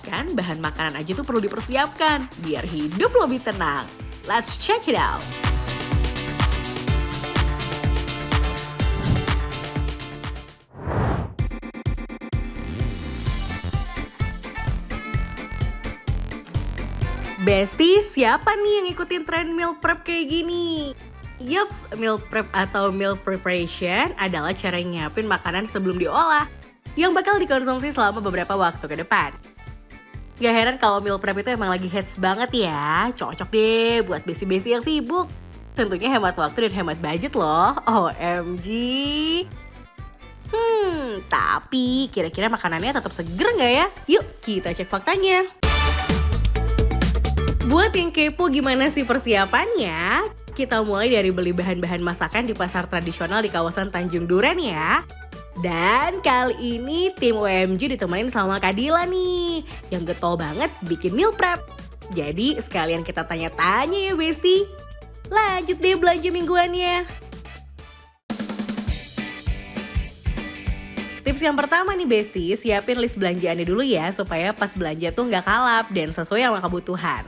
bahkan bahan makanan aja tuh perlu dipersiapkan biar hidup lebih tenang. Let's check it out! Besti, siapa nih yang ikutin tren meal prep kayak gini? Yups, meal prep atau meal preparation adalah cara nyiapin makanan sebelum diolah yang bakal dikonsumsi selama beberapa waktu ke depan. Gak heran kalau meal prep itu emang lagi hits banget ya. Cocok deh buat besti-besti yang sibuk. Tentunya hemat waktu dan hemat budget loh. OMG. Tapi kira-kira makanannya tetap seger nggak ya? Yuk kita cek faktanya. Buat yang kepo gimana sih persiapannya? Kita mulai dari beli bahan-bahan masakan di pasar tradisional di kawasan Tanjung Duren ya. Dan kali ini tim OMG ditemenin sama Kak Dila nih, yang getol banget bikin meal prep. Jadi sekalian kita tanya-tanya ya Besti. Lanjut deh belanja mingguannya. Tips yang pertama nih Besti, siapin list belanjaannya dulu ya supaya pas belanja tuh nggak kalap dan sesuai sama kebutuhan.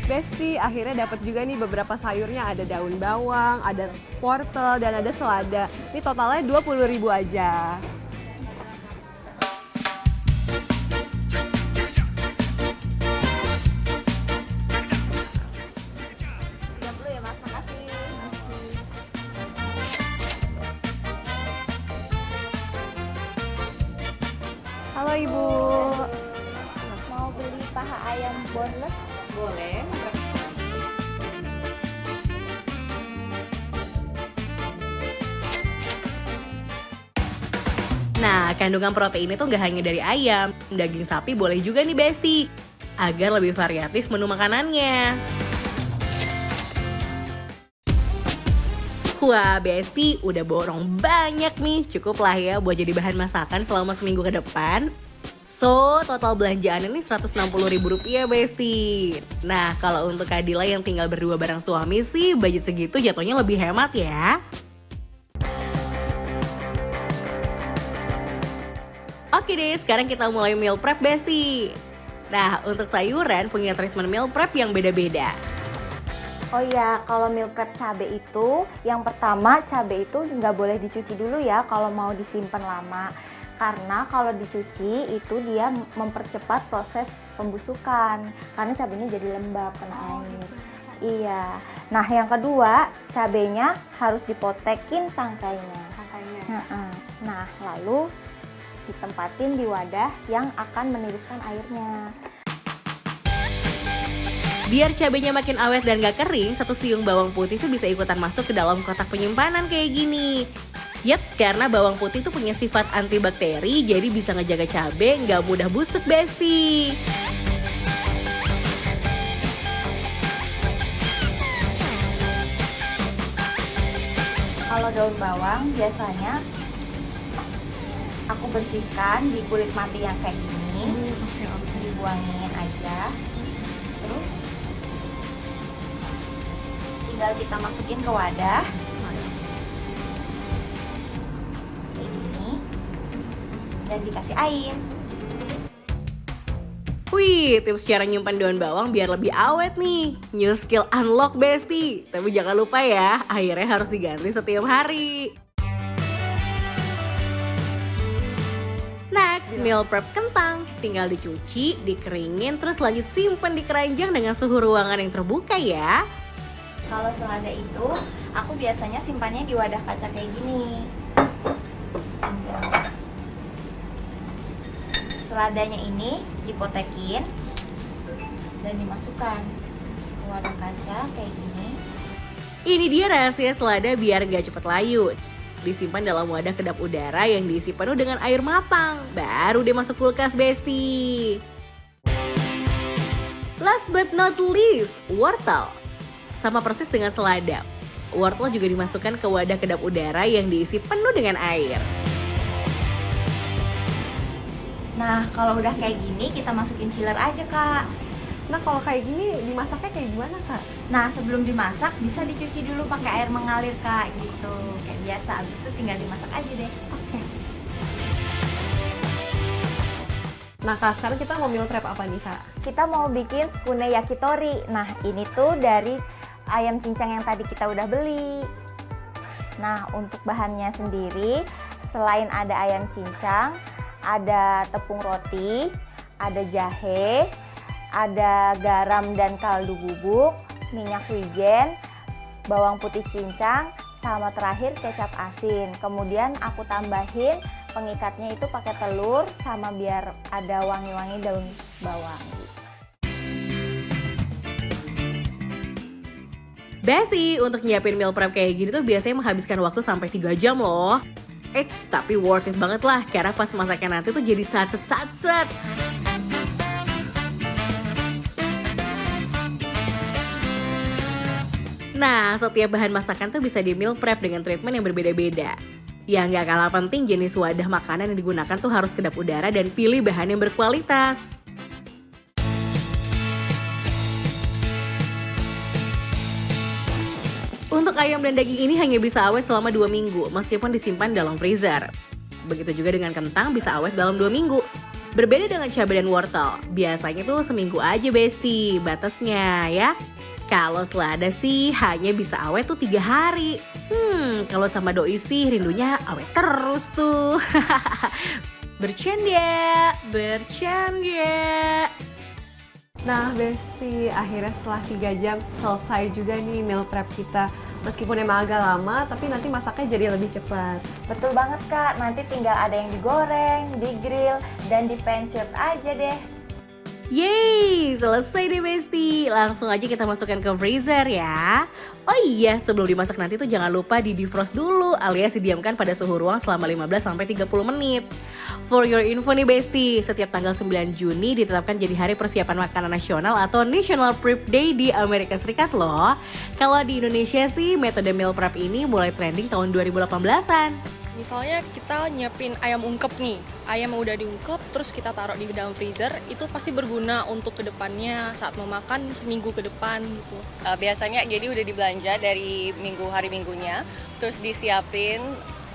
Besti akhirnya dapat juga nih beberapa sayurnya, ada daun bawang, ada wortel, dan ada selada. Ini totalnya 20.000 aja. Siap dulu ya Mas, makasih. Halo Ibu. Mau beli paha ayam boneless? Boleh. Nah, kandungan protein itu nggak hanya dari ayam, daging sapi boleh juga nih Besti, agar lebih variatif menu makanannya. Wah Besti, udah borong banyak nih, cukup lah ya buat jadi bahan masakan selama seminggu ke depan. So, total belanjaan ini Rp160.000 Besti. Nah, kalau untuk Kak Dila yang tinggal berdua bareng suami sih, budget segitu jatuhnya lebih hemat ya. Oke deh, sekarang kita mulai meal prep Besti. Nah, untuk sayuran punya treatment meal prep yang beda-beda. Oh iya, kalau meal prep cabai itu, yang pertama cabai itu nggak boleh dicuci dulu ya kalau mau disimpan lama. Karena kalau dicuci itu dia mempercepat proses pembusukan, karena cabainya jadi lembab kena air. Iya. Nah, yang kedua, cabainya harus dipotekin tangkainya. Nah, lalu ditempatin di wadah yang akan meniriskan airnya. Biar cabenya makin awet dan gak kering, satu siung bawang putih itu bisa ikutan masuk ke dalam kotak penyimpanan kayak gini. Yaps, karena bawang putih itu punya sifat antibakteri, jadi bisa ngejaga cabai nggak mudah busuk Besti. Kalau daun bawang biasanya aku bersihkan di kulit mati yang kayak gini, dibuangin aja. Terus tinggal kita masukin ke wadah. Dan dikasih air. Wih, tips cara nyimpan daun bawang biar lebih awet nih. New skill unlock Besti. Tapi jangan lupa ya, airnya harus diganti setiap hari. Next, meal prep kentang. Tinggal dicuci, dikeringin, terus lanjut simpan di keranjang dengan suhu ruangan yang terbuka ya. Kalau selada itu, aku biasanya simpannya di wadah kaca kayak gini. Seladanya ini dipotekin dan dimasukkan ke wadah kaca kayak gini. Ini dia rahasia selada biar gak cepet layu. Disimpan dalam wadah kedap udara yang diisi penuh dengan air matang. Baru dia masuk kulkas Besti. Last but not least, wortel. Sama persis dengan selada. Wortel juga dimasukkan ke wadah kedap udara yang diisi penuh dengan air. Nah, kalau udah kayak gini kita masukin chiller aja, Kak. Nah kalau kayak gini dimasaknya kayak gimana Kak? Nah, sebelum dimasak bisa dicuci dulu pakai air mengalir Kak, gitu. Kayak biasa, abis itu tinggal dimasak aja deh. Oke. Nah Kak, sekarang kita mau meal prep apa nih Kak? Kita mau bikin skune yakitori. Nah, ini tuh dari ayam cincang yang tadi kita udah beli. Nah, untuk bahannya sendiri, selain ada ayam cincang, ada tepung roti, ada jahe, ada garam dan kaldu bubuk, minyak wijen, bawang putih cincang, sama terakhir kecap asin. Kemudian aku tambahin pengikatnya itu pakai telur sama biar ada wangi-wangi daun bawang. Besti, untuk nyiapin meal prep kayak gini tuh biasanya menghabiskan waktu sampai 3 jam loh. Tapi worth it banget lah, karena pas masaknya nanti tuh jadi satset-satset. Nah, setiap bahan masakan tuh bisa di meal prep dengan treatment yang berbeda-beda. Yang gak kalah penting, jenis wadah makanan yang digunakan tuh harus kedap udara dan pilih bahan yang berkualitas. Untuk ayam dan daging ini hanya bisa awet selama 2 minggu, meskipun disimpan dalam freezer. Begitu juga dengan kentang bisa awet dalam 2 minggu. Berbeda dengan cabai dan wortel, biasanya tuh seminggu aja besti, batasnya ya. Kalau selada sih hanya bisa awet tuh 3 hari. Kalau sama doi sih rindunya awet terus tuh. Bercanda. Nah Besti, akhirnya setelah 3 jam selesai juga nih meal prep kita. Meskipun emang agak lama, tapi nanti masaknya jadi lebih cepat. Betul banget Kak, nanti tinggal ada yang digoreng, digrill, dan dipencet aja deh. Yeay, selesai deh Besti. Langsung aja kita masukkan ke freezer ya. Oh iya, sebelum dimasak nanti tuh jangan lupa di defrost dulu alias didiamkan pada suhu ruang selama 15-30 menit. For your info nih Besti, setiap tanggal 9 Juni ditetapkan jadi hari persiapan makanan nasional atau National Prep Day di Amerika Serikat loh. Kalau di Indonesia sih metode meal prep ini mulai trending tahun 2018-an. Misalnya kita nyiapin ayam ungkep nih, ayam yang udah diungkep terus kita taruh di dalam freezer, itu pasti berguna untuk kedepannya saat mau makan seminggu ke depan gitu. Biasanya jadi udah dibelanja dari hari minggunya, terus disiapin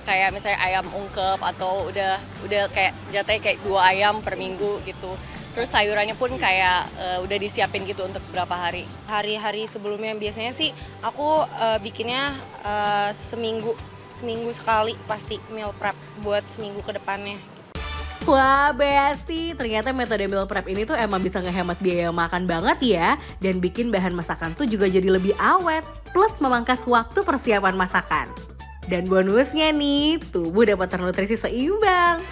kayak misalnya ayam ungkep atau udah kayak jatahnya kayak 2 ayam per minggu gitu. Terus sayurannya pun kayak udah disiapin gitu untuk berapa hari. Hari-hari sebelumnya biasanya sih aku bikinnya seminggu sekali pasti meal prep buat seminggu ke depannya. Wah Besti, ternyata metode meal prep ini tuh emang bisa ngehemat biaya makan banget ya. Dan bikin bahan masakan tuh juga jadi lebih awet. Plus memangkas waktu persiapan masakan. Dan bonusnya nih, tubuh dapat ternutrisi seimbang.